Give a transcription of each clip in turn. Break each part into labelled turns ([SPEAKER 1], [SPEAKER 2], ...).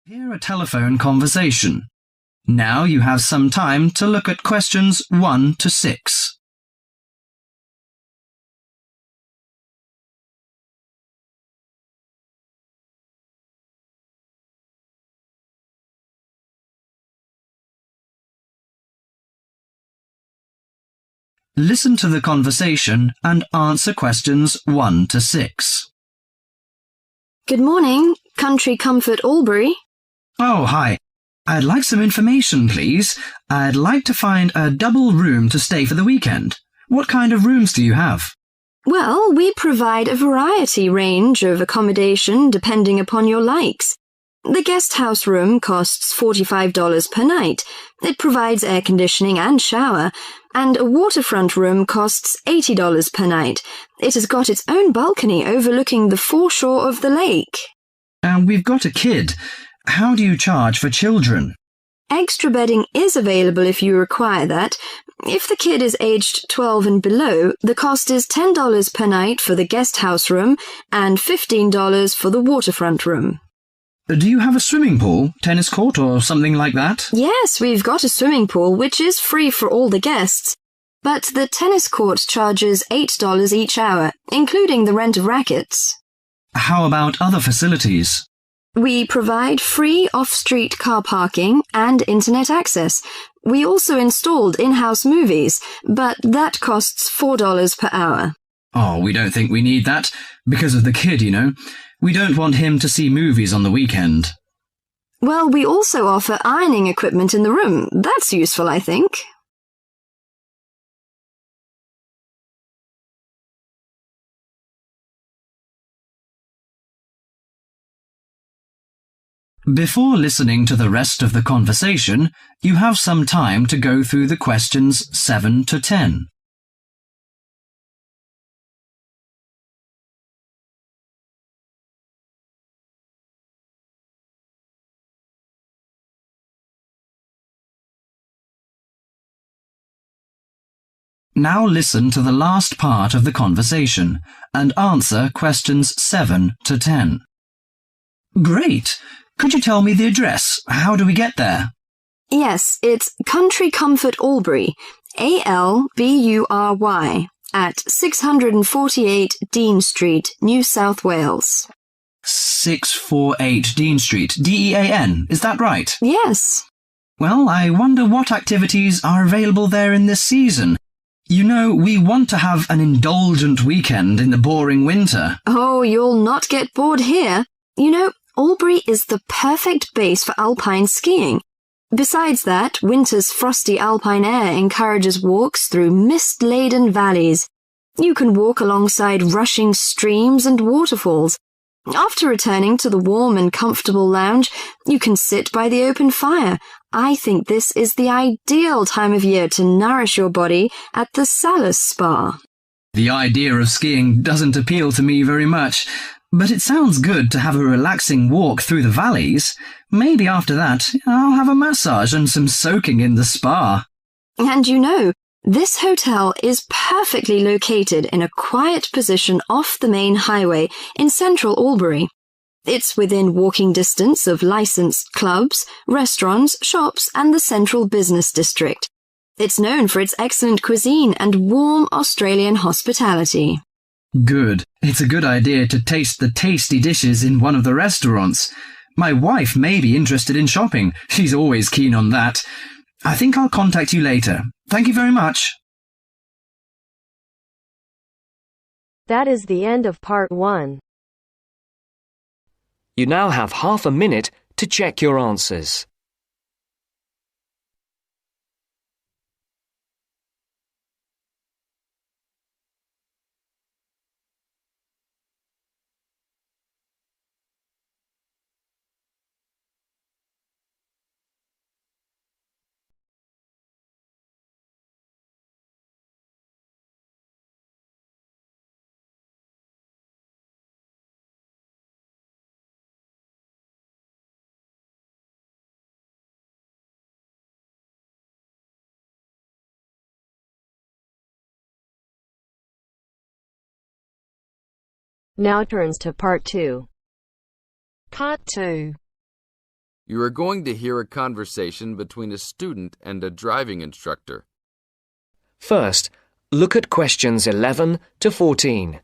[SPEAKER 1] Hear a telephone conversation. Now you have some time to look at questions 1 to 6. Listen to the conversation and answer questions 1 to 6.
[SPEAKER 2] Good morning, Country Comfort Albury.
[SPEAKER 1] Oh, hi. I'd like some information, please. I'd like to find a double room to stay for the weekend. What kind of rooms do you have?
[SPEAKER 2] Well, we provide a variety range of accommodation depending upon your likes. The guest house room costs $45 per night. It provides air conditioning and shower, and a waterfront room costs $80 per night. It has got its own balcony overlooking the foreshore of the lake.
[SPEAKER 1] We've got a kid. How do you charge for children?
[SPEAKER 2] Extra bedding is available if you require that. If the kid is aged 12 and below, the cost is $10 per night for the guest house room and $15 for the waterfront room.
[SPEAKER 1] Do you have a swimming pool, tennis court or something like that?
[SPEAKER 2] Yes, we've got a swimming pool which is free for all the guests, but the tennis court charges $8 each hour, including the rent of rackets.
[SPEAKER 1] How about other facilities?
[SPEAKER 2] We provide free off-street car parking and internet access. We also installed in-house movies, but that costs $4 per hour.
[SPEAKER 1] Oh, we don't think we need that. Because of the kid, you know. We don't want him to see movies on the weekend.
[SPEAKER 2] Well, we also offer ironing equipment in the room. That's useful, I think.
[SPEAKER 1] Before listening to the rest of the conversation, you have some time to go through the questions 7 to 10. Now listen to the last part of the conversation and answer questions 7 to 10. Great! Could you tell me the address? How do we get there?
[SPEAKER 2] Yes, it's Country Comfort Albury, Albury, at 648 Dean Street, New South Wales.
[SPEAKER 1] 648 Dean Street, Dean, is that right?
[SPEAKER 2] Yes.
[SPEAKER 1] Well, I wonder what activities are available there in this season. You know, we want to have an indulgent weekend in the boring winter.
[SPEAKER 2] Oh, you'll not get bored here. You know, Albury is the perfect base for alpine skiing. Besides that, winter's frosty alpine air encourages walks through mist-laden valleys. You can walk alongside rushing streams and waterfalls. After returning to the warm and comfortable lounge, you can sit by the open fire. I think this is the ideal time of year to nourish your body at the Salus Spa.
[SPEAKER 1] The idea of skiing doesn't appeal to me very much, but it sounds good to have a relaxing walk through the valleys. Maybe after that, I'll have a massage and some soaking in the spa.
[SPEAKER 2] And you know, this hotel is perfectly located in a quiet position off the main highway in central Albury. It's within walking distance of licensed clubs, restaurants, shops, and the central business district. It's known for its excellent cuisine and warm Australian hospitality.
[SPEAKER 1] Good. It's a good idea to taste the tasty dishes in one of the restaurants. My wife may be interested in shopping. She's always keen on that. I think I'll contact you later. Thank you very much.
[SPEAKER 3] That is the end of part 1.
[SPEAKER 4] You now have half a minute to check your answers.
[SPEAKER 3] Now turns to part 2.
[SPEAKER 5] Part 2. You are going to hear a conversation between a student and a driving instructor.
[SPEAKER 4] First, look at questions 11 to 14.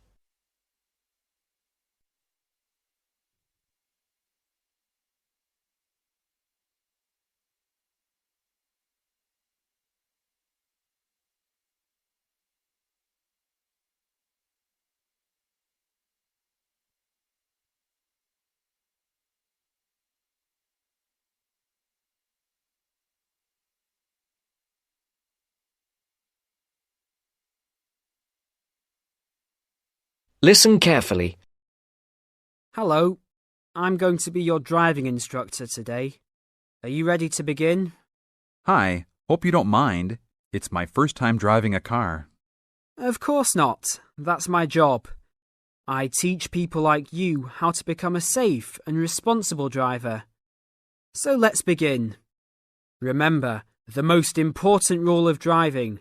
[SPEAKER 4] Listen carefully.
[SPEAKER 6] Hello, I'm going to be your driving instructor today. Are you ready to begin?
[SPEAKER 7] Hi, hope you don't mind. It's my first time driving a car.
[SPEAKER 6] Of course not. That's my job. I teach people like you how to become a safe and responsible driver. So let's begin. Remember, the most important rule of driving: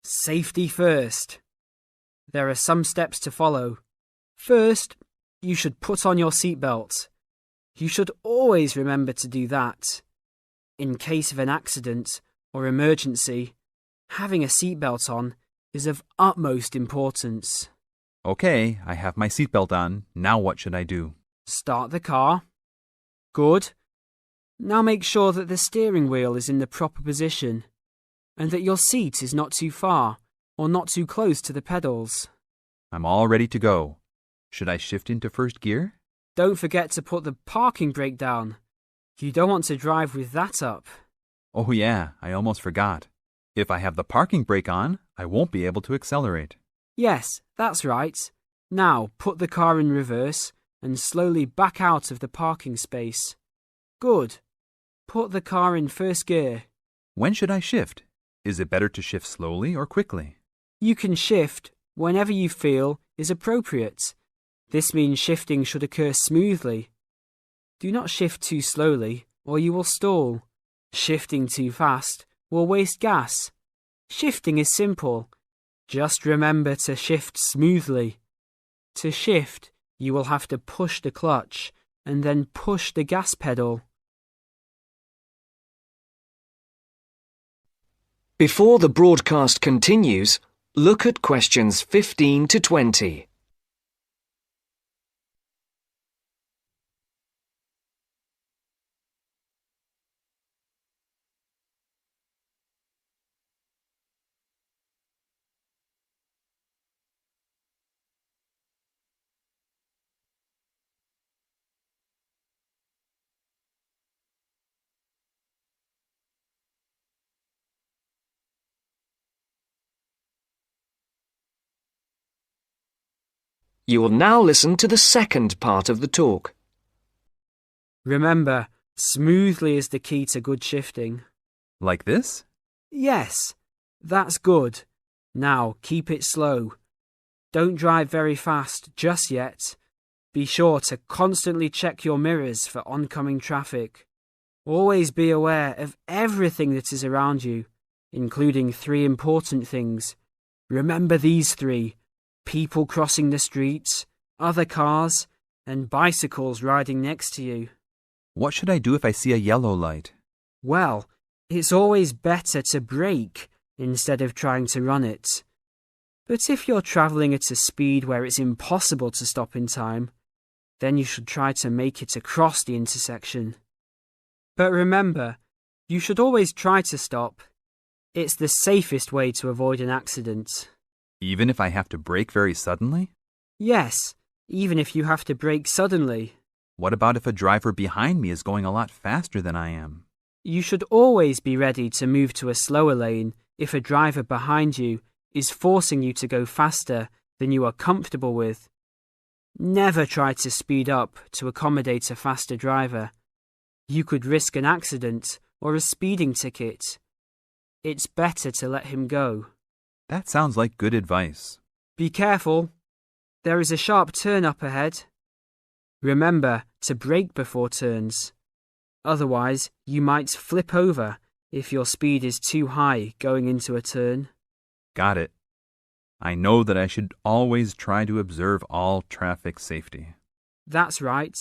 [SPEAKER 6] safety first. There are some steps to follow. First, you should put on your seatbelt. You should always remember to do that. In case of an accident or emergency, having a seatbelt on is of utmost importance.
[SPEAKER 7] Okay, I have my seatbelt on. Now what should I do?
[SPEAKER 6] Start the car. Good. Now make sure that the steering wheel is in the proper position and that your seat is not too far or not too close to the pedals.
[SPEAKER 7] I'm all ready to go. Should I shift into first gear?
[SPEAKER 6] Don't forget to put the parking brake down. You don't want to drive with that up.
[SPEAKER 7] Oh yeah, I almost forgot. If I have the parking brake on, I won't be able to accelerate.
[SPEAKER 6] Yes, that's right. Now put the car in reverse and slowly back out of the parking space. Good. Put the car in first gear.
[SPEAKER 7] When should I shift? Is it better to shift slowly or quickly?
[SPEAKER 6] You can shift whenever you feel is appropriate. This means shifting should occur smoothly. Do not shift too slowly or you will stall. Shifting too fast will waste gas. Shifting is simple. Just remember to shift smoothly. To shift, you will have to push the clutch and then push the gas pedal.
[SPEAKER 4] Before the broadcast continues, look at questions 15 to 20. You will now listen to the second part of the talk.
[SPEAKER 6] Remember, smoothly is the key to good shifting.
[SPEAKER 7] Like this?
[SPEAKER 6] Yes, that's good. Now keep it slow. Don't drive very fast just yet. Be sure to constantly check your mirrors for oncoming traffic. Always be aware of everything that is around you, including 3 important things. Remember these 3: people crossing the streets, other cars, and bicycles riding next to you.
[SPEAKER 7] What should I do if I see a yellow light?
[SPEAKER 6] Well, it's always better to brake instead of trying to run it. But if you're travelling at a speed where it's impossible to stop in time, then you should try to make it across the intersection. But remember, you should always try to stop. It's the safest way to avoid an accident.
[SPEAKER 7] Even if I have to brake very suddenly?
[SPEAKER 6] Yes, even if you have to brake suddenly.
[SPEAKER 7] What about if a driver behind me is going a lot faster than I am?
[SPEAKER 6] You should always be ready to move to a slower lane if a driver behind you is forcing you to go faster than you are comfortable with. Never try to speed up to accommodate a faster driver. You could risk an accident or a speeding ticket. It's better to let him go.
[SPEAKER 7] That sounds like good advice.
[SPEAKER 6] Be careful. There is a sharp turn up ahead. Remember to brake before turns. Otherwise, you might flip over if your speed is too high going into a turn.
[SPEAKER 7] Got it. I know that I should always try to observe all traffic safety.
[SPEAKER 6] That's right.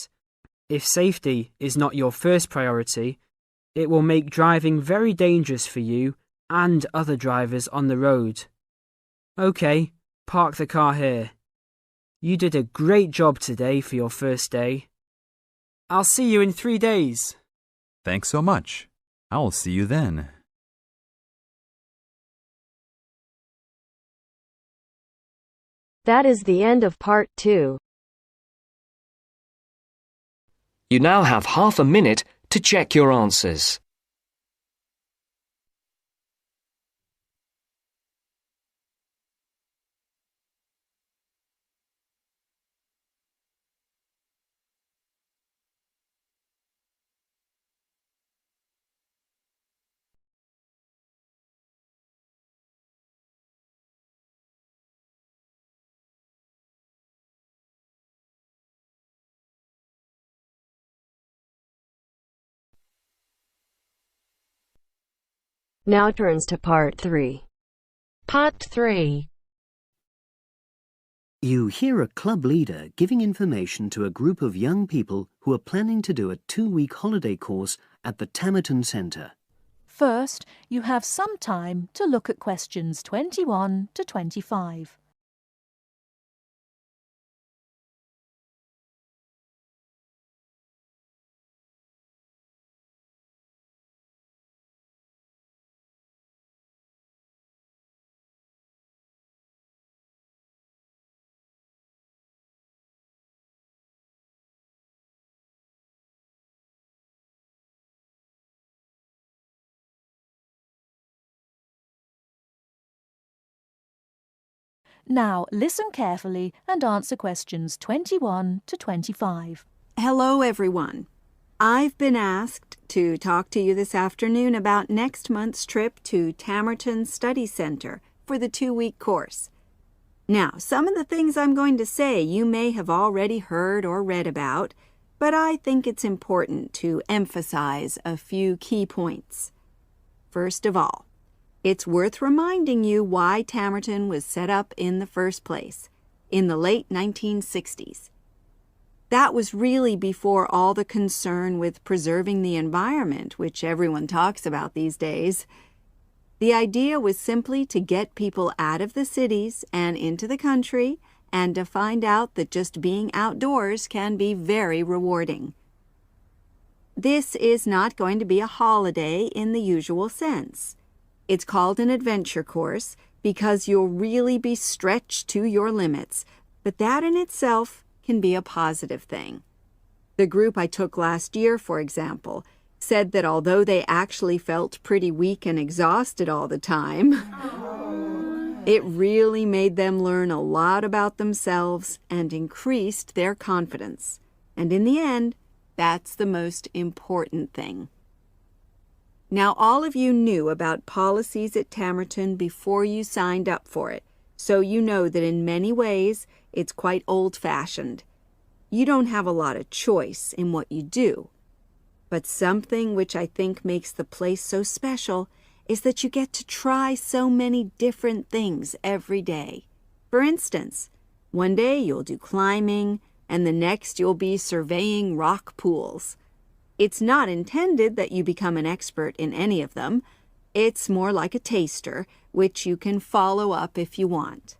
[SPEAKER 6] If safety is not your first priority, it will make driving very dangerous for you and other drivers on the road. OK, park the car here. You did a great job today for your first day. I'll see you in 3 days.
[SPEAKER 7] Thanks so much. I will see you then.
[SPEAKER 3] That is the end of part 2.
[SPEAKER 4] You now have half a minute to check your answers.
[SPEAKER 3] Now turns to part 3.
[SPEAKER 8] Part 3.
[SPEAKER 9] You hear a club leader giving information to a group of young people who are planning to do a 2-week holiday course at the Tamerton Centre.
[SPEAKER 8] First, you have some time to look at questions 21 to 25. Now, listen carefully and answer questions 21 to 25.
[SPEAKER 10] Hello, everyone. I've been asked to talk to you this afternoon about next month's trip to Tamerton Study Center for the 2-week course. Now, some of the things I'm going to say you may have already heard or read about, but I think it's important to emphasize a few key points. First of all, it's worth reminding you why Tamerton was set up in the first place, in the late 1960s. That was really before all the concern with preserving the environment, which everyone talks about these days. The idea was simply to get people out of the cities and into the country, and to find out that just being outdoors can be very rewarding. This is not going to be a holiday in the usual sense. It's called an adventure course because you'll really be stretched to your limits, but that in itself can be a positive thing. The group I took last year, for example, said that although they actually felt pretty weak and exhausted all the time, it really made them learn a lot about themselves and increased their confidence. And in the end, that's the most important thing. Now, all of you knew about policies at Tamerton before you signed up for it, so you know that in many ways it's quite old-fashioned. You don't have a lot of choice in what you do. But something which I think makes the place so special is that you get to try so many different things every day. For instance, one day you'll do climbing, and the next you'll be surveying rock pools. It's not intended that you become an expert in any of them. It's more like a taster, which you can follow up if you want.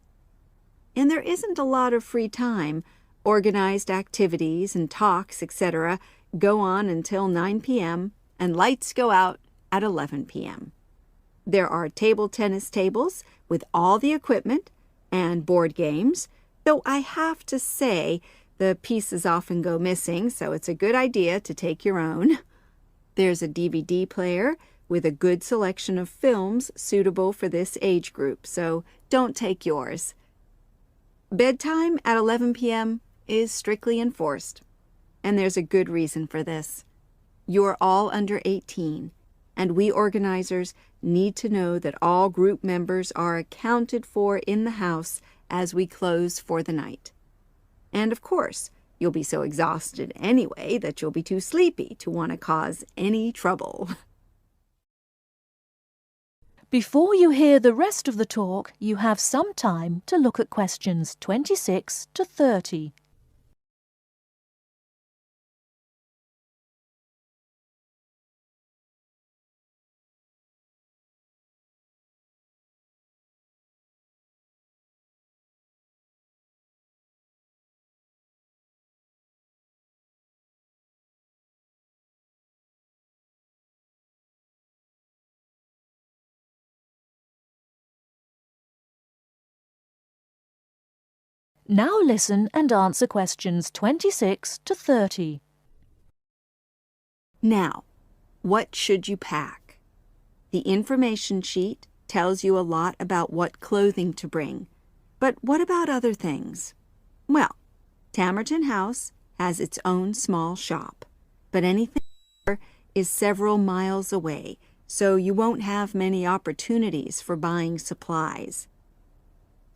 [SPEAKER 10] And there isn't a lot of free time. Organized activities and talks, etc., go on until 9 p.m., and lights go out at 11 p.m. There are table tennis tables with all the equipment and board games, though I have to say the pieces often go missing, so it's a good idea to take your own. There's a DVD player with a good selection of films suitable for this age group, so don't take yours. Bedtime at 11 p.m. is strictly enforced, and there's a good reason for this. You're all under 18, and we organizers need to know that all group members are accounted for in the house as we close for the night. And of course, you'll be so exhausted anyway that you'll be too sleepy to want to cause any trouble.
[SPEAKER 8] Before you hear the rest of the talk, you have some time to look at questions 26 to 30. Now listen and answer questions 26 to 30.
[SPEAKER 10] Now, what should you pack? The information sheet tells you a lot about what clothing to bring. But what about other things? Well, Tamerton House has its own small shop, but anything there is several miles away, so you won't have many opportunities for buying supplies.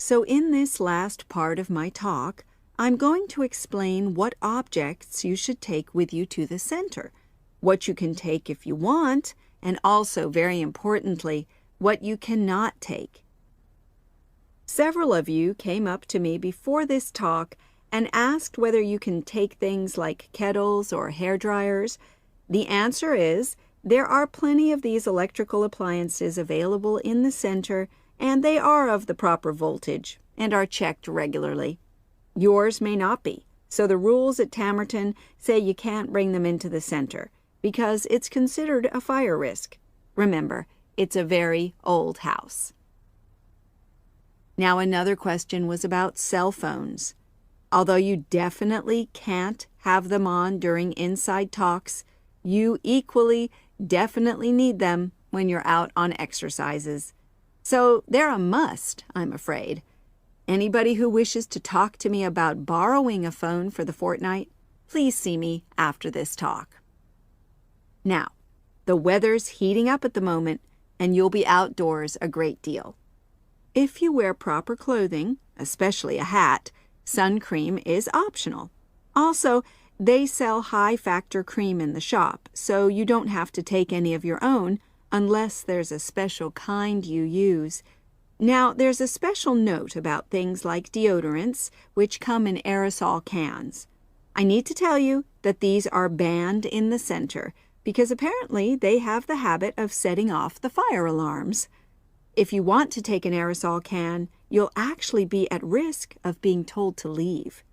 [SPEAKER 10] So in this last part of my talk, I'm going to explain what objects you should take with you to the center, what you can take if you want, and also, very importantly, what you cannot take. Several of you came up to me before this talk and asked whether you can take things like kettles or hair dryers. The answer is there are plenty of these electrical appliances available in the center, and they are of the proper voltage and are checked regularly. Yours may not be, so the rules at Tamerton say you can't bring them into the center because it's considered a fire risk. Remember, it's a very old house. Now, another question was about cell phones. Although you definitely can't have them on during inside talks, you equally definitely need them when you're out on exercises. So they're a must, I'm afraid. Anybody who wishes to talk to me about borrowing a phone for the fortnight, please see me after this talk. Now, the weather's heating up at the moment, and you'll be outdoors a great deal. If you wear proper clothing, especially a hat, sun cream is optional. Also, they sell high-factor cream in the shop, so you don't have to take any of your own unless there's a special kind you use. Now, there's a special note about things like deodorants, which come in aerosol cans. I need to tell you that these are banned in the center because apparently they have the habit of setting off the fire alarms. If you want to take an aerosol can, you'll actually be at risk of being told to leave.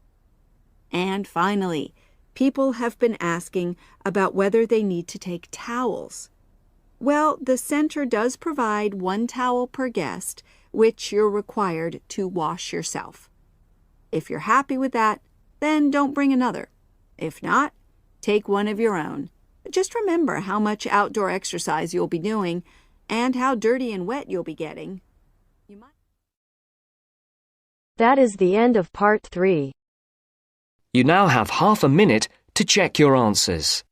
[SPEAKER 10] And finally, people have been asking about whether they need to take towels. Well, the center does provide 1 towel per guest, which you're required to wash yourself. If you're happy with that, then don't bring another. If not, take one of your own. Just remember how much outdoor exercise you'll be doing and how dirty and wet you'll be getting.
[SPEAKER 3] That is the end of part 3.
[SPEAKER 4] You now have half a minute to check your answers.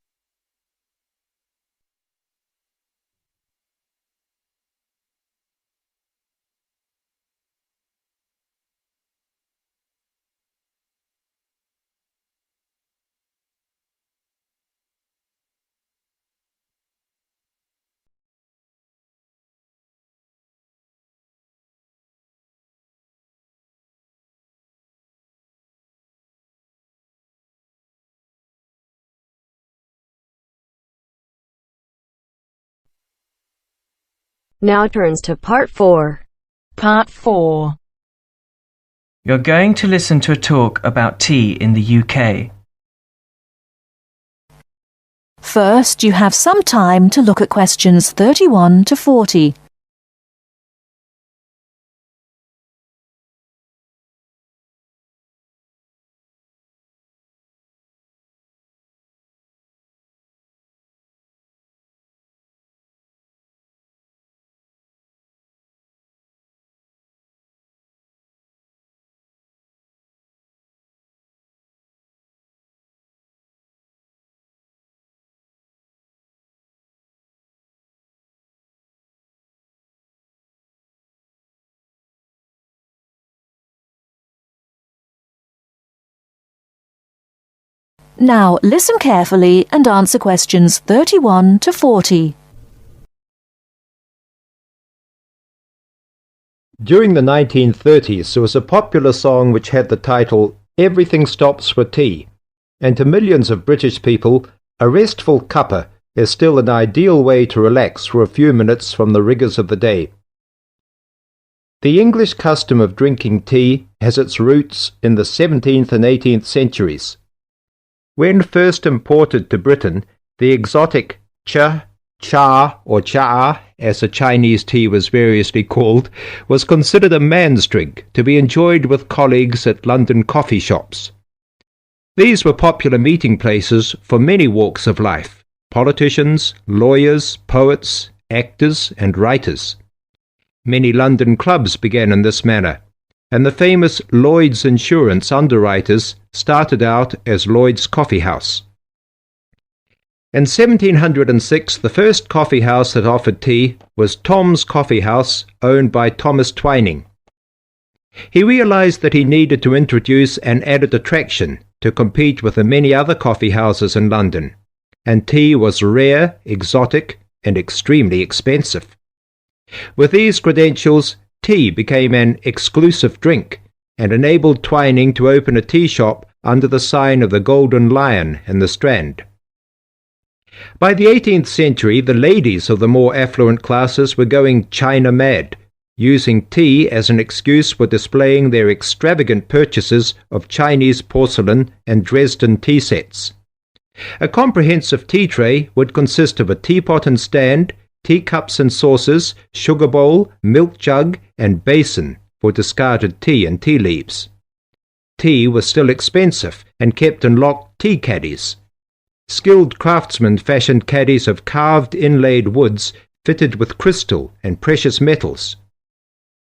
[SPEAKER 3] Now turns to part 4.
[SPEAKER 11] Part 4.
[SPEAKER 12] You're going to listen to a talk about tea in the UK.
[SPEAKER 8] First, you have some time to look at questions 31 to 40. Now listen carefully and answer questions 31 to 40.
[SPEAKER 13] During the 1930s, there was a popular song which had the title, "Everything Stops for Tea," and to millions of British people, a restful cuppa is still an ideal way to relax for a few minutes from the rigours of the day. The English custom of drinking tea has its roots in the 17th and 18th centuries. When first imported to Britain, the exotic cha Cha or cha, as a Chinese tea was variously called, was considered a man's drink to be enjoyed with colleagues at London coffee shops. These were popular meeting places for many walks of life: politicians, lawyers, poets, actors, and writers. Many London clubs began in this manner, and the famous Lloyd's Insurance underwriters started out as Lloyd's Coffee House. In 1706, the first coffee house that offered tea was Tom's Coffee House, owned by Thomas Twining. He realized that he needed to introduce an added attraction to compete with the many other coffee houses in London, and tea was rare, exotic, and extremely expensive. With these credentials, tea became an exclusive drink and enabled Twining to open a tea shop under the sign of the Golden Lion in the Strand. By the 18th century, the ladies of the more affluent classes were going China mad, using tea as an excuse for displaying their extravagant purchases of Chinese porcelain and Dresden tea sets. A comprehensive tea tray would consist of a teapot and stand, teacups and saucers, sugar bowl, milk jug, and basin for discarded tea and tea leaves. Tea was still expensive and kept in locked tea caddies. Skilled craftsmen fashioned caddies of carved inlaid woods fitted with crystal and precious metals.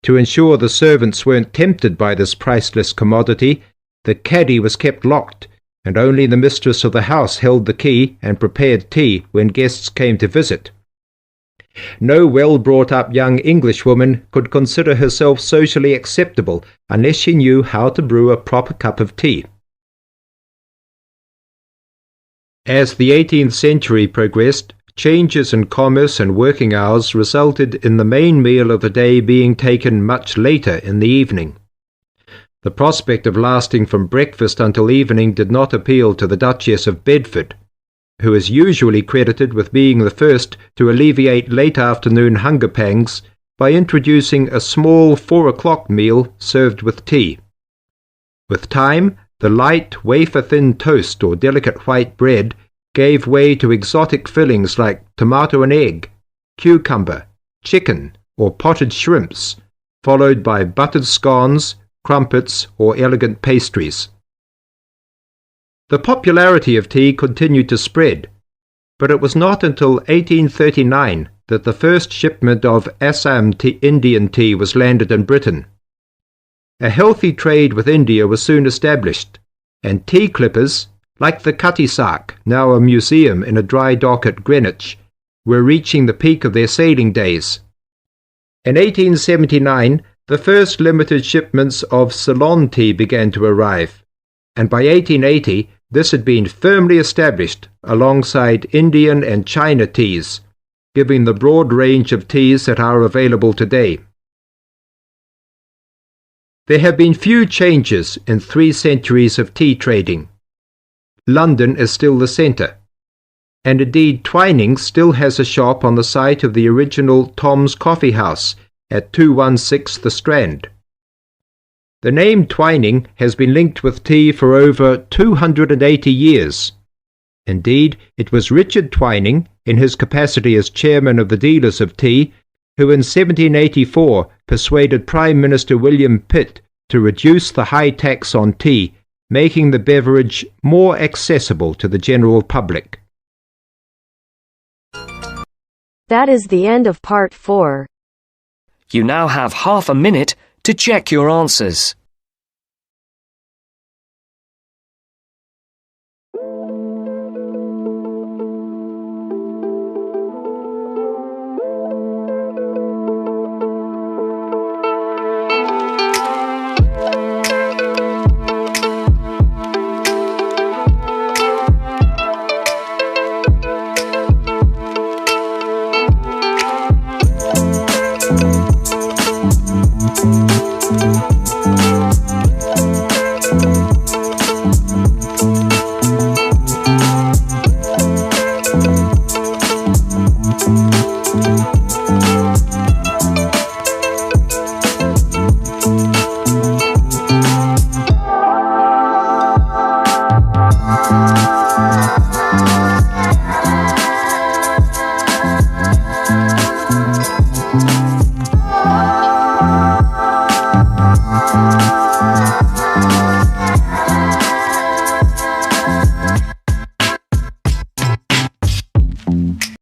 [SPEAKER 13] To ensure the servants weren't tempted by this priceless commodity, the caddy was kept locked, and only the mistress of the house held the key and prepared tea when guests came to visit. No well-brought-up young Englishwoman could consider herself socially acceptable unless she knew how to brew a proper cup of tea. As the 18th century progressed, changes in commerce and working hours resulted in the main meal of the day being taken much later in the evening. The prospect of lasting from breakfast until evening did not appeal to the Duchess of Bedford, who is usually credited with being the first to alleviate late afternoon hunger pangs by introducing a small 4 o'clock meal served with tea. With time, the light, wafer-thin toast or delicate white bread gave way to exotic fillings like tomato and egg, cucumber, chicken, or potted shrimps, followed by buttered scones, crumpets, or elegant pastries. The popularity of tea continued to spread, but it was not until 1839 that the first shipment of Assam Indian tea was landed in Britain. A healthy trade with India was soon established, and tea clippers, like the Cutty Sark, now a museum in a dry dock at Greenwich, were reaching the peak of their sailing days. In 1879, the first limited shipments of Ceylon tea began to arrive, and by 1880 this had been firmly established alongside Indian and China teas, giving the broad range of teas that are available today. There have been few changes in 3 centuries of tea trading. London is still the centre, and indeed Twining still has a shop on the site of the original Tom's Coffee House at 216 The Strand. The name Twining has been linked with tea for over 280 years. Indeed, it was Richard Twining, in his capacity as chairman of the dealers of tea, who in 1784 persuaded Prime Minister William Pitt to reduce the high tax on tea, making the beverage more accessible to the general public.
[SPEAKER 3] That is the end of part 4.
[SPEAKER 4] You now have half a minute to check your answers.